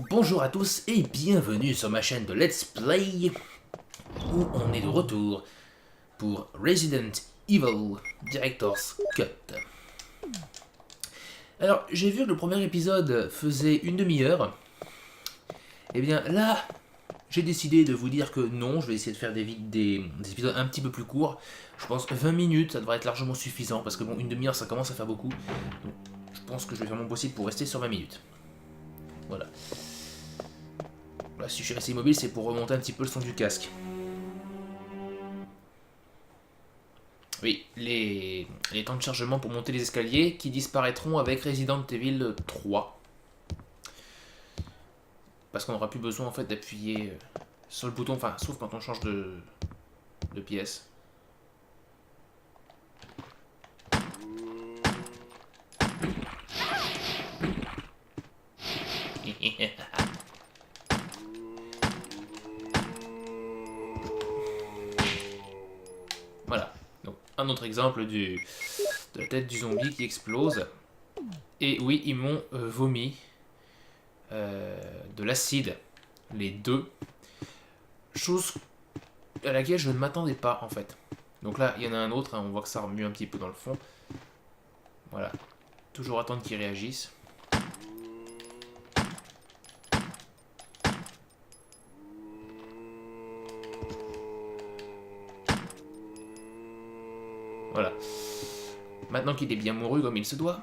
Bonjour à tous et bienvenue sur ma chaîne de Let's Play où on est de retour pour Resident Evil Director's Cut. Alors, j'ai vu que le premier épisode faisait une demi-heure. Et bien là, j'ai décidé de vous dire que non, je vais essayer de faire des épisodes un petit peu plus courts. Je pense 20 minutes, ça devrait être largement suffisant parce que bon, une demi-heure ça commence à faire beaucoup. Donc, je pense que je vais faire mon possible pour rester sur 20 minutes. Voilà. Là, si je suis resté immobile, c'est pour remonter un petit peu le son du casque. Oui, les temps de chargement pour monter les escaliers qui disparaîtront avec Resident Evil 3. Parce qu'on n'aura plus besoin en fait d'appuyer sur le bouton, enfin, sauf quand on change de pièce. Voilà, donc un autre exemple de la tête du zombie qui explose. Et oui, ils m'ont vomi de l'acide, les deux. Chose à laquelle je ne m'attendais pas en fait. Donc là, il y en a un autre, hein, on voit que ça remue un petit peu dans le fond. Voilà, toujours attendre qu'ils réagissent. Voilà. Maintenant qu'il est bien mouru comme il se doit.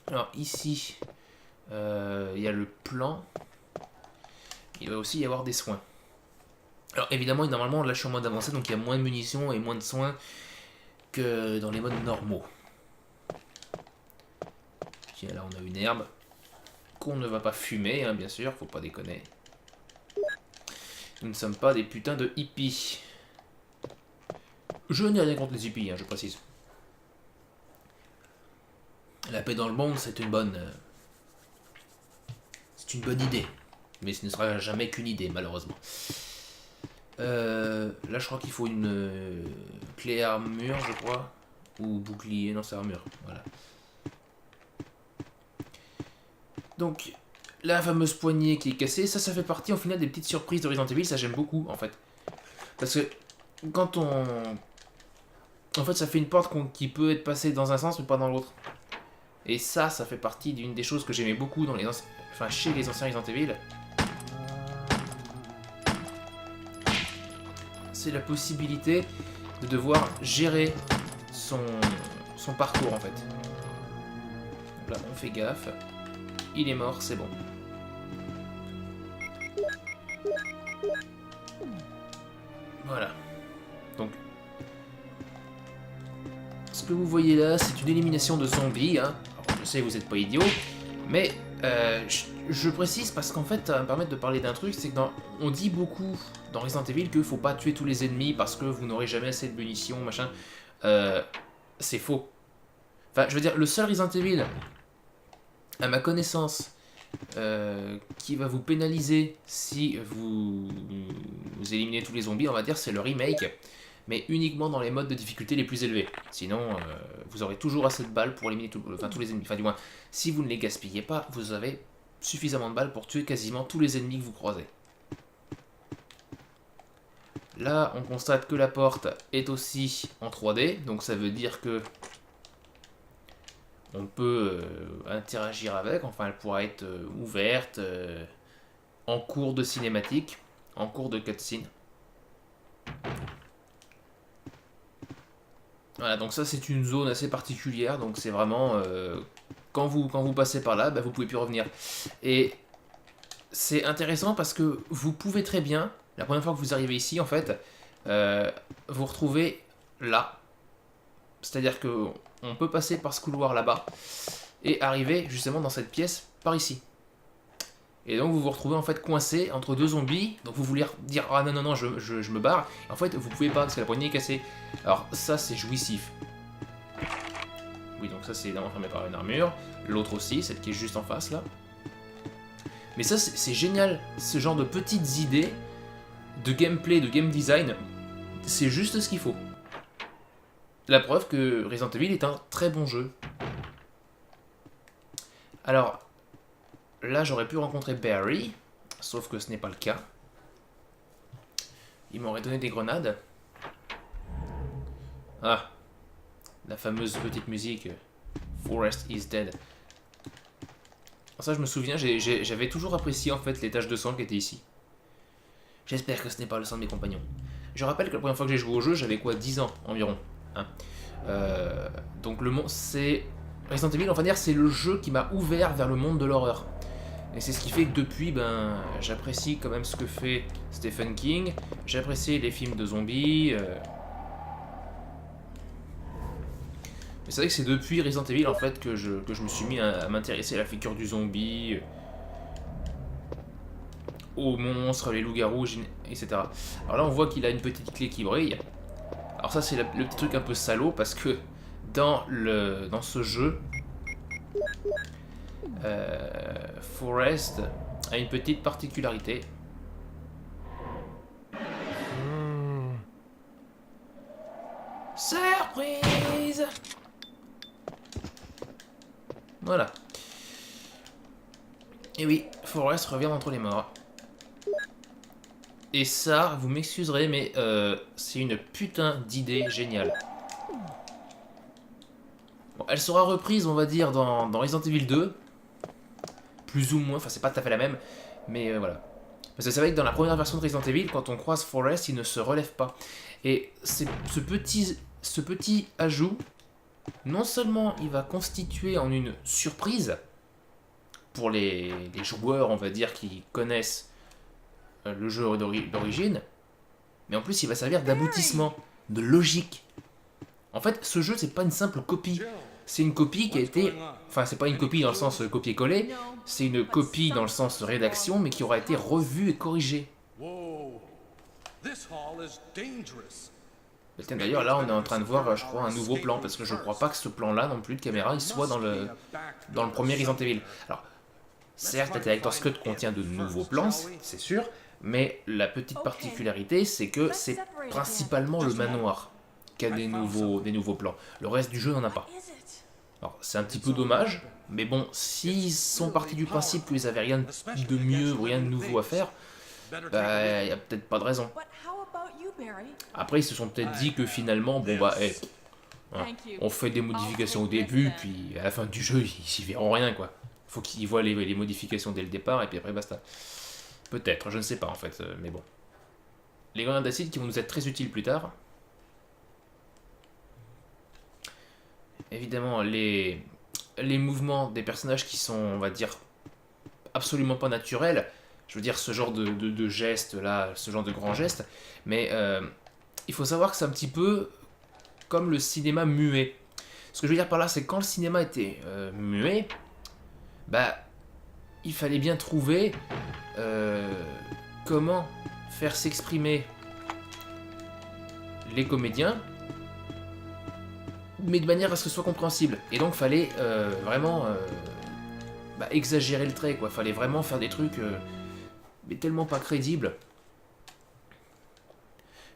Alors ici, il y a le plan. Il va aussi y avoir des soins. Alors évidemment, normalement, là je suis en mode avancé, donc il y a moins de munitions et moins de soins que dans les modes normaux. Tiens, là on a une herbe qu'on ne va pas fumer, hein, bien sûr, faut pas déconner. Nous ne sommes pas des putains de hippies. Je n'ai rien contre les hippies, hein, je précise. La paix dans le monde, c'est une bonne idée. Mais ce ne sera jamais qu'une idée, malheureusement. Là, je crois qu'il faut une clé armure, je crois. Ou bouclier, non, c'est armure. Voilà. Donc, la fameuse poignée qui est cassée, ça fait partie, en final, des petites surprises de Resident Evil. Ça, j'aime beaucoup, en fait. Parce que, quand on... En fait, ça fait une porte qui peut être passée dans un sens, mais pas dans l'autre. Et ça fait partie d'une des choses que j'aimais beaucoup dans chez les anciens Resident Evil. C'est la possibilité de devoir gérer son parcours en fait. Donc là, on fait gaffe. Il est mort, c'est bon. Voilà. Donc, ce que vous voyez là, c'est une élimination de zombies. Hein. Alors, je sais que vous n'êtes pas idiot, mais je précise parce qu'en fait, ça va me permettre de parler d'un truc, c'est que on dit beaucoup dans Resident Evil qu'il faut pas tuer tous les ennemis parce que vous n'aurez jamais assez de munitions, machin. C'est faux. Enfin, je veux dire, le seul Resident Evil, à ma connaissance, qui va vous pénaliser si vous éliminez tous les zombies, on va dire, c'est le remake. Mais uniquement dans les modes de difficulté les plus élevés. Sinon, vous aurez toujours assez de balles pour éliminer tous les ennemis. Enfin, du moins, si vous ne les gaspillez pas, vous avez suffisamment de balles pour tuer quasiment tous les ennemis que vous croisez. Là, on constate que la porte est aussi en 3D, donc ça veut dire que on peut interagir avec, enfin elle pourra être ouverte en cours de cinématique, en cours de cutscene. Voilà, donc ça c'est une zone assez particulière, donc c'est vraiment quand vous passez par là, bah, vous pouvez plus revenir. Et c'est intéressant parce que vous pouvez très bien, la première fois que vous arrivez ici en fait, vous retrouvez là. C'est-à-dire que on peut passer par ce couloir là-bas et arriver justement dans cette pièce par ici. Et donc vous vous retrouvez en fait coincé entre deux zombies, donc vous voulez dire ah non non non je me barre, et en fait vous pouvez pas parce que la poignée est cassée. Alors ça c'est jouissif. Oui donc ça c'est enfermé par une armure, l'autre aussi, celle qui est juste en face là. Mais ça c'est génial, ce genre de petites idées de gameplay, de game design, c'est juste ce qu'il faut. La preuve que Resident Evil est un très bon jeu. Alors, là j'aurais pu rencontrer Barry, sauf que ce n'est pas le cas. Il m'aurait donné des grenades. Ah, la fameuse petite musique Forest is Dead. Ça je me souviens, j'avais toujours apprécié en fait les taches de sang qui étaient ici. J'espère que ce n'est pas le sang de mes compagnons. Je rappelle que la première fois que j'ai joué au jeu, j'avais quoi, 10 ans environ. Hein. Donc le monde, c'est... Resident Evil, on va dire, c'est le jeu qui m'a ouvert vers le monde de l'horreur. Et c'est ce qui fait que depuis, ben, j'apprécie quand même ce que fait Stephen King. J'apprécie les films de zombies. Mais c'est vrai que c'est depuis Resident Evil en fait que je me suis mis à m'intéresser à la figure du zombie, aux monstres, les loups-garous, etc. Alors là on voit qu'il a une petite clé qui brille. Alors ça c'est le petit truc un peu salaud parce que dans ce jeu, Forest a une petite particularité. Surprise! Voilà. Et oui, Forest revient d'entre les morts. Et ça, vous m'excuserez, mais c'est une putain d'idée géniale. Bon, elle sera reprise, on va dire, dans Resident Evil 2. Plus ou moins, enfin c'est pas tout à fait la même, mais voilà. Parce que c'est vrai que dans la première version de Resident Evil, quand on croise Forest, il ne se relève pas. Et ce petit ajout, non seulement il va constituer en une surprise pour les joueurs, on va dire, qui connaissent le jeu d'origine, mais en plus il va servir d'aboutissement, de logique. En fait, ce jeu, c'est pas une simple copie. C'est une copie qui a été... Enfin, c'est pas une copie dans le sens copier-coller, c'est une copie dans le sens rédaction, mais qui aura été revue et corrigée. D'ailleurs, là, on est en train de voir, je crois, un nouveau plan, parce que je crois pas que ce plan-là, non plus, de caméra, il soit dans le premier Resident Evil. Alors, certes, la Director's Cut contient de nouveaux plans, c'est sûr, mais la petite particularité, c'est que c'est principalement le manoir qui a des nouveaux plans. Le reste du jeu n'en a pas. Alors, c'est un petit peu dommage, mais bon, s'ils sont partis du principe qu'ils avaient rien de mieux ou rien de nouveau à faire, bah, il n'y a peut-être pas de raison. Après, ils se sont peut-être dit que finalement, bon bah, hein, on fait des modifications au début, puis à la fin du jeu, ils y verront rien, quoi. Faut qu'ils voient les modifications dès le départ, et puis après, basta. Peut-être, je ne sais pas, en fait, mais bon. Les grenades d'acide qui vont nous être très utiles plus tard. Évidemment, les mouvements des personnages qui sont, on va dire, absolument pas naturels. Je veux dire, ce genre de gestes là, ce genre de grands gestes. Mais il faut savoir que c'est un petit peu comme le cinéma muet. Ce que je veux dire par là, c'est que quand le cinéma était muet, bah, il fallait bien trouver comment faire s'exprimer les comédiens, mais de manière à ce que ce soit compréhensible. Et donc, fallait vraiment exagérer le trait, quoi. Fallait vraiment faire des trucs mais tellement pas crédibles.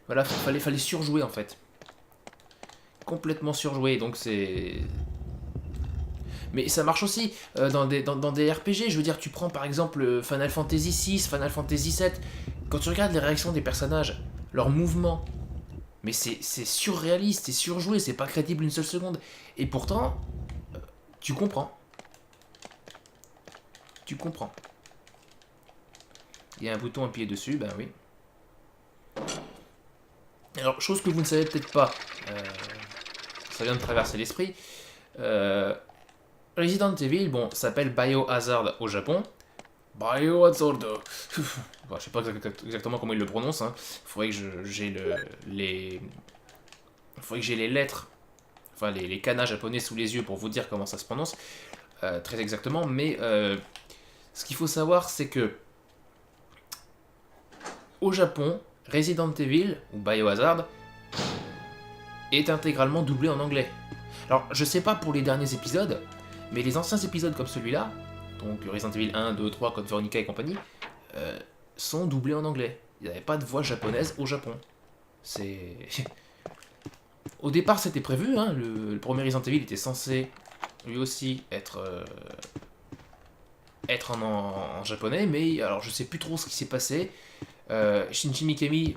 Voilà, fallait surjouer en fait. Complètement surjouer, donc c'est... Mais ça marche aussi dans des RPG, je veux dire, tu prends par exemple Final Fantasy VI, Final Fantasy VII, quand tu regardes les réactions des personnages, leurs mouvements, mais c'est surréaliste, c'est surjoué, c'est pas crédible une seule seconde. Et pourtant, tu comprends. Tu comprends. Il y a un bouton appuyé dessus, ben oui. Alors, chose que vous ne savez peut-être pas, ça vient de traverser l'esprit, Resident Evil, bon, s'appelle Biohazard au Japon. Biohazard. Bon, je sais pas exactement comment il le prononce. Hein. Faudrait que j'ai les lettres, enfin les kanas japonais sous les yeux pour vous dire comment ça se prononce très exactement. Mais ce qu'il faut savoir, c'est que au Japon, Resident Evil ou Biohazard est intégralement doublé en anglais. Alors, je sais pas pour les derniers épisodes, mais les anciens épisodes comme celui-là, donc Resident Evil 1, 2, 3, Code Veronica et compagnie, sont doublés en anglais. Il n'y avait pas de voix japonaise au Japon. C'est... Au départ, c'était prévu, hein, le premier Resident Evil était censé lui aussi être en japonais, mais alors je sais plus trop ce qui s'est passé. Shinji Mikami,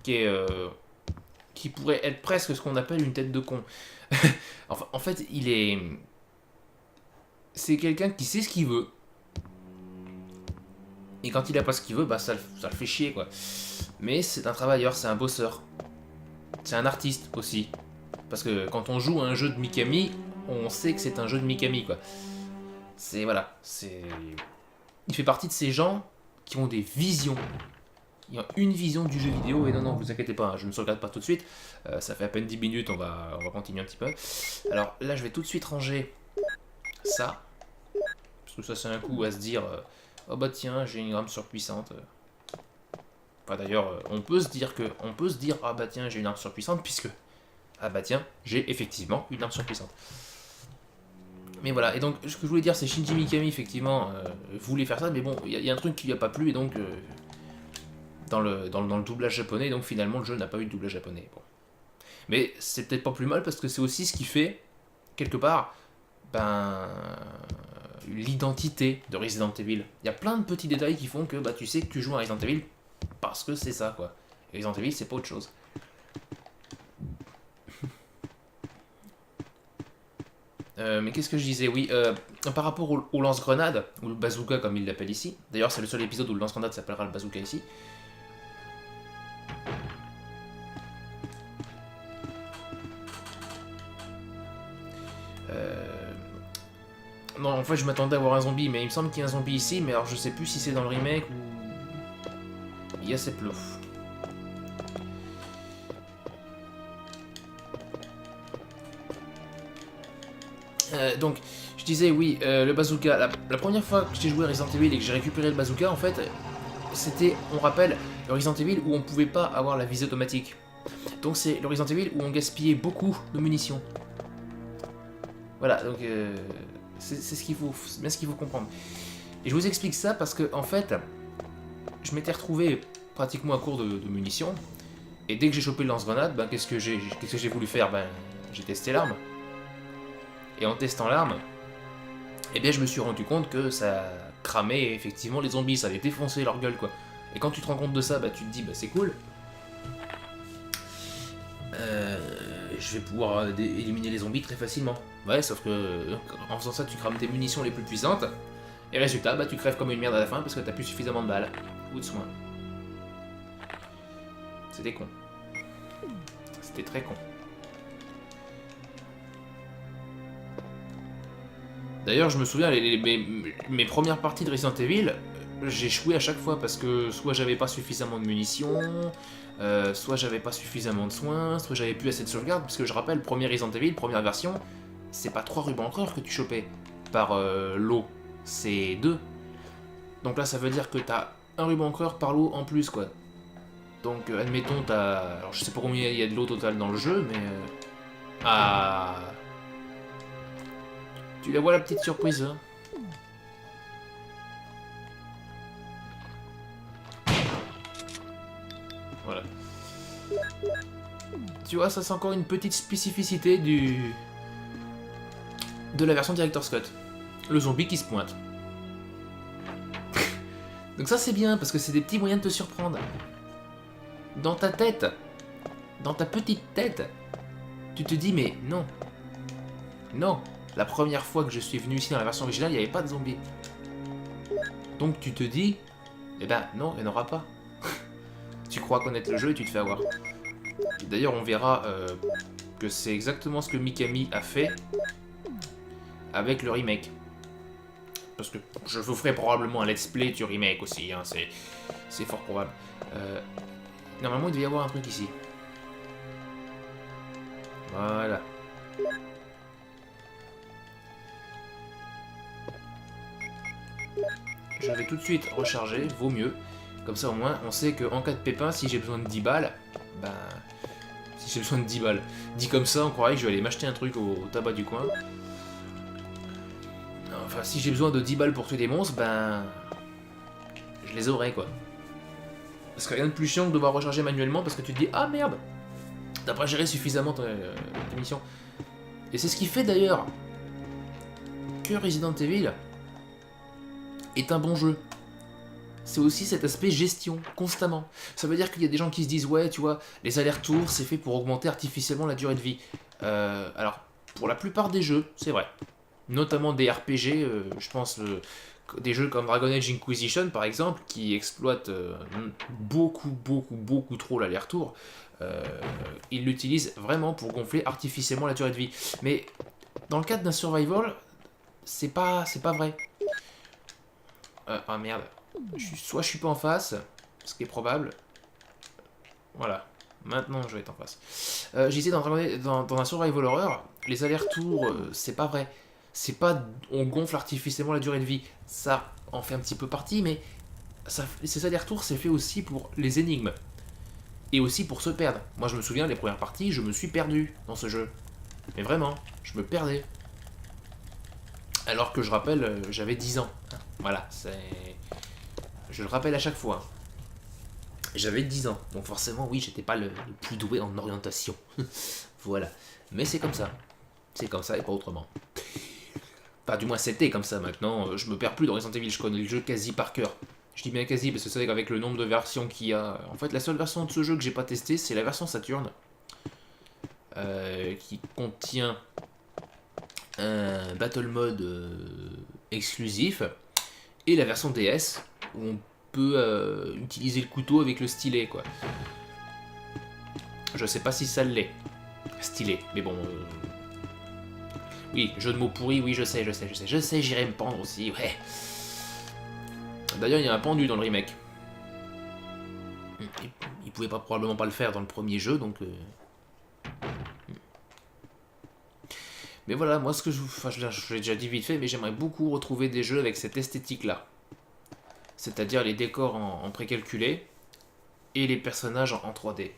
qui pourrait être presque ce qu'on appelle une tête de con. Enfin, en fait, c'est quelqu'un qui sait ce qu'il veut. Et quand il a pas ce qu'il veut, bah ça le fait chier, quoi. Mais c'est un travailleur, c'est un bosseur. C'est un artiste aussi. Parce que quand on joue à un jeu de Mikami, on sait que c'est un jeu de Mikami, quoi. C'est, voilà, c'est... Il fait partie de ces gens qui ont des visions. Il y a une vision du jeu vidéo, et non, vous inquiétez pas, hein, je ne sauvegarde pas tout de suite. Ça fait à peine 10 minutes, on va continuer un petit peu. Alors là, je vais tout de suite ranger ça. Parce que ça, c'est un coup à se dire, oh bah tiens, j'ai une arme surpuissante. Enfin d'ailleurs, on peut se dire, ah bah tiens, j'ai une arme surpuissante, puisque, ah bah tiens, j'ai effectivement une arme surpuissante. Mais voilà, et donc ce que je voulais dire, c'est Shinji Mikami, effectivement, voulait faire ça, mais bon, il y a un truc qui lui a pas plu, et donc, dans le doublage japonais, donc finalement le jeu n'a pas eu de doublage japonais. Bon. Mais c'est peut-être pas plus mal, parce que c'est aussi ce qui fait, quelque part, ben, l'identité de Resident Evil. Il y a plein de petits détails qui font que bah, tu sais que tu joues à Resident Evil, parce que c'est ça, quoi. Et Resident Evil, c'est pas autre chose. Mais qu'est-ce que je disais? Oui, par rapport au lance-grenade, ou le bazooka comme il l'appelle ici, d'ailleurs c'est le seul épisode où le lance-grenade s'appellera le bazooka ici. Non, en fait je m'attendais à voir un zombie, mais il me semble qu'il y a un zombie ici, mais alors je sais plus si c'est dans le remake ou... Il y a cette lot. Donc, je disais oui, le bazooka. La première fois que j'ai joué à Resident Evil et que j'ai récupéré le bazooka, en fait, c'était, on rappelle, le Resident Evil où on pouvait pas avoir la visée automatique. Donc c'est le Resident Evil où on gaspillait beaucoup de munitions. Voilà, donc c'est ce qu'il faut, bien ce qu'il faut comprendre. Et je vous explique ça parce que, en fait, je m'étais retrouvé pratiquement à court de munitions. Et dès que j'ai chopé le lance-grenade, ben, qu'est-ce que j'ai voulu faire? Ben, j'ai testé l'arme. Et en testant l'arme, eh bien je me suis rendu compte que ça cramait effectivement les zombies, ça allait défoncer leur gueule, quoi. Et quand tu te rends compte de ça, bah tu te dis bah c'est cool. Je vais pouvoir éliminer les zombies très facilement. Ouais, sauf que en faisant ça, tu crames tes munitions les plus puissantes. Et résultat, bah tu crèves comme une merde à la fin parce que t'as plus suffisamment de balles ou de soins. C'était con. C'était très con. D'ailleurs, je me souviens, mes premières parties de Resident Evil, j'ai échoué à chaque fois parce que soit j'avais pas suffisamment de munitions, soit j'avais pas suffisamment de soins, soit j'avais plus assez de sauvegarde, parce que je rappelle, premier Resident Evil, première version, c'est pas 3 rubans encreurs que tu chopais par lot, c'est 2. Donc là, ça veut dire que t'as un ruban encreur par lot en plus, quoi. Donc, admettons, t'as... Alors, je sais pas combien il y a de lot total dans le jeu, mais... Ah... Tu la vois la petite surprise, hein? Voilà. Tu vois, ça c'est encore une petite spécificité de la version Director's Cut. Le zombie qui se pointe. Donc ça c'est bien, parce que c'est des petits moyens de te surprendre. Dans ta tête, dans ta petite tête, tu te dis mais non. Non. La première fois que je suis venu ici dans la version originale, il n'y avait pas de zombies. Donc tu te dis, eh ben non, il n'y en aura pas. Tu crois connaître le jeu et tu te fais avoir. D'ailleurs, on verra que c'est exactement ce que Mikami a fait avec le remake. Parce que je vous ferai probablement un let's play du remake aussi, hein, c'est fort probable. Normalement, il devait y avoir un truc ici. Voilà. Je vais tout de suite recharger, vaut mieux. Comme ça au moins on sait qu'en cas de pépin, si j'ai besoin de 10 balles, ben... Si j'ai besoin de 10 balles. Dit comme ça, on croirait que je vais aller m'acheter un truc au tabac du coin. Enfin, si j'ai besoin de 10 balles pour tuer des monstres, ben... Je les aurai, quoi. Parce que rien de plus chiant que de devoir recharger manuellement parce que tu te dis, ah merde, T'as pas géré suffisamment ta mission. Et c'est ce qui fait d'ailleurs que Resident Evil est un bon jeu. C'est aussi cet aspect gestion, constamment. Ça veut dire qu'il y a des gens qui se disent, ouais, tu vois, les allers-retours, c'est fait pour augmenter artificiellement la durée de vie. Alors, pour la plupart des jeux, c'est vrai. Notamment des RPG, je pense, des jeux comme Dragon Age Inquisition, par exemple, qui exploitent beaucoup trop l'aller-retour. Ils l'utilisent vraiment pour gonfler artificiellement la durée de vie. Mais dans le cadre d'un survival, c'est pas vrai. Ah merde. Soit je suis pas en face, ce qui est probable. Voilà. Maintenant je vais être en face. J'essaie dans un survival horror, les allers-retours, c'est pas vrai. C'est pas on gonfle artificiellement la durée de vie. Ça en fait un petit peu partie, mais ces allers-retours, c'est fait aussi pour les énigmes. Et aussi pour se perdre. Moi je me souviens, les premières parties, je me suis perdu dans ce jeu. Mais vraiment, je me perdais. Alors que je rappelle, j'avais 10 ans. Voilà, c'est... Je le rappelle à chaque fois. J'avais 10 ans, donc forcément, oui, j'étais pas le plus doué en orientation. Voilà. Mais c'est comme ça. C'est comme ça et pas autrement. Enfin, du moins, c'était comme ça maintenant. Je me perds plus dans Resident Evil, je connais le jeu quasi par cœur. Je dis bien quasi parce que c'est avec le nombre de versions qu'il y a. En fait, la seule version de ce jeu que j'ai pas testé, c'est la version Saturn. Qui contient un battle mode exclusif. Et la version DS, où on peut utiliser le couteau avec le stylet, quoi. Je sais pas si ça l'est. Stylet, mais bon... Oui, jeu de mots pourri, oui, je sais, j'irai me pendre aussi, ouais. D'ailleurs, il y a un pendu dans le remake. Il pouvait probablement pas le faire dans le premier jeu, donc... Mais voilà, moi, ce que je l'ai déjà dit vite fait, mais j'aimerais beaucoup retrouver des jeux avec cette esthétique-là. C'est-à-dire les décors en précalculé et les personnages en 3D.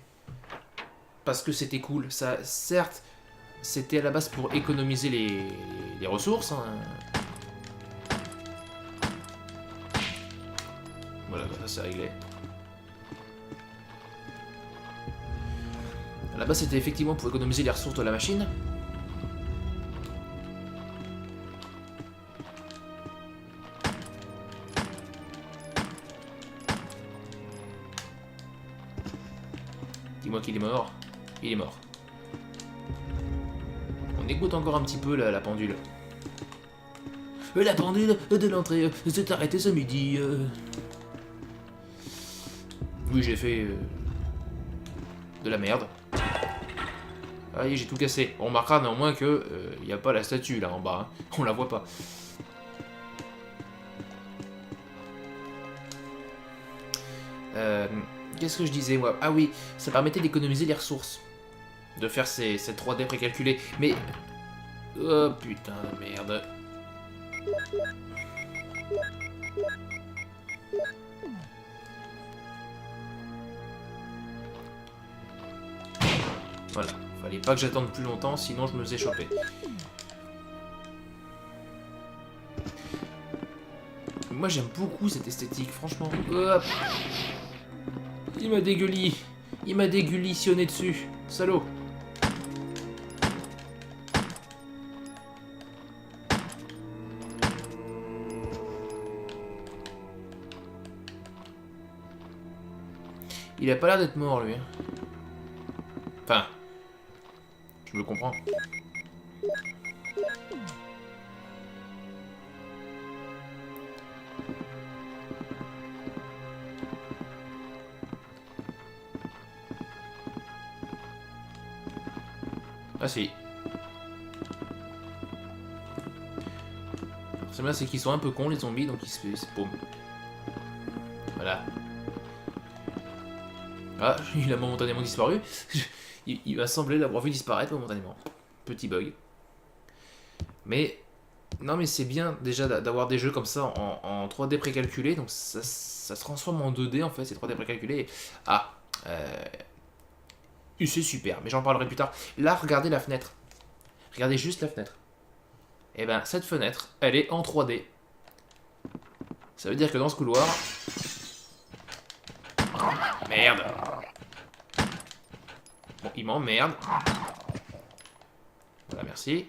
Parce que c'était cool. Ça, certes, c'était à la base pour économiser les ressources. Hein. Voilà, ça c'est réglé. À la base, c'était effectivement pour économiser les ressources de la machine. Dis-moi qu'il est mort. Il est mort. On écoute encore un petit peu la pendule. La pendule de l'entrée s'est arrêtée ce midi. Oui, j'ai fait de la merde. Ah, j'ai tout cassé. On remarquera néanmoins que il n'y a pas la statue là en bas. Hein. On la voit pas. Qu'est-ce que je disais moi? Ah oui, ça permettait d'économiser les ressources. De faire ces 3D précalculés. Mais... Oh putain de merde. Voilà, fallait pas que j'attende plus longtemps, sinon je me faisais choper. Moi j'aime beaucoup cette esthétique, franchement. Hop. Il m'a dégueuli. Il m'a dégulitionné dessus. Salaud. Il a pas l'air d'être mort, lui. Enfin, je le comprends. Ah si. C'est bien, c'est qu'ils sont un peu cons, les zombies, donc ils se paument. Voilà. Ah, il a momentanément disparu. Il va sembler l'avoir vu disparaître momentanément. Petit bug. Mais, non mais c'est bien déjà d'avoir des jeux comme ça en 3D précalculé. Donc ça se transforme en 2D en fait, c'est 3D précalculé. Ah, c'est super, mais j'en parlerai plus tard. Là, regardez la fenêtre. Regardez juste la fenêtre. Et ben, cette fenêtre, elle est en 3D. Ça veut dire que dans ce couloir... Merde. Bon, il m'emmerde. Voilà, merci.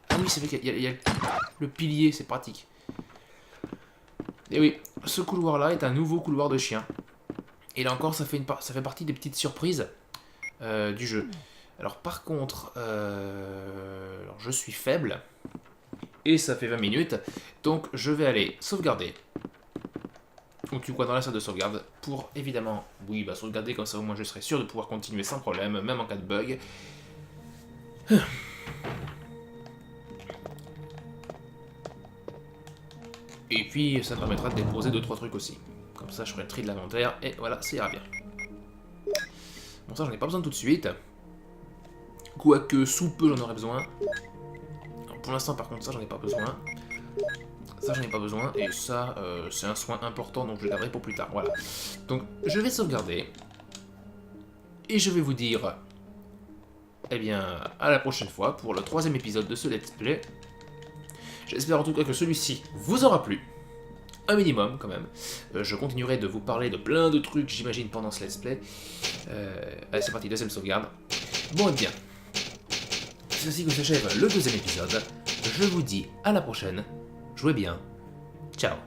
Ah oui, c'est vrai qu'il y a le pilier, c'est pratique. Et oui, ce couloir-là est un nouveau couloir de chien. Et là encore, ça fait partie des petites surprises du jeu. Alors par contre, alors, je suis faible. Et ça fait 20 minutes. Donc je vais aller sauvegarder. Donc tu vois dans la salle de sauvegarde. Pour évidemment, oui, bah sauvegarder comme ça au moins je serai sûr de pouvoir continuer sans problème, même en cas de bug. Et puis ça me permettra de déposer 2-3 trucs aussi. Comme ça je ferai le tri de l'inventaire et voilà, ça ira bien. Bon ça j'en ai pas besoin tout de suite. Quoique sous peu j'en aurai besoin. Alors, pour l'instant par contre ça j'en ai pas besoin. Ça j'en ai pas besoin et ça c'est un soin important donc je le garderai pour plus tard. Voilà. Donc je vais sauvegarder. Et je vais vous dire eh bien à la prochaine fois pour le 3e épisode de ce let's play. J'espère en tout cas que celui-ci vous aura plu. Un minimum quand même. Je continuerai de vous parler de plein de trucs, j'imagine, pendant ce let's play. Allez, c'est parti, 2e sauvegarde. Bon, et bien. C'est ainsi que s'achève le 2e épisode. Je vous dis à la prochaine. Jouez bien. Ciao.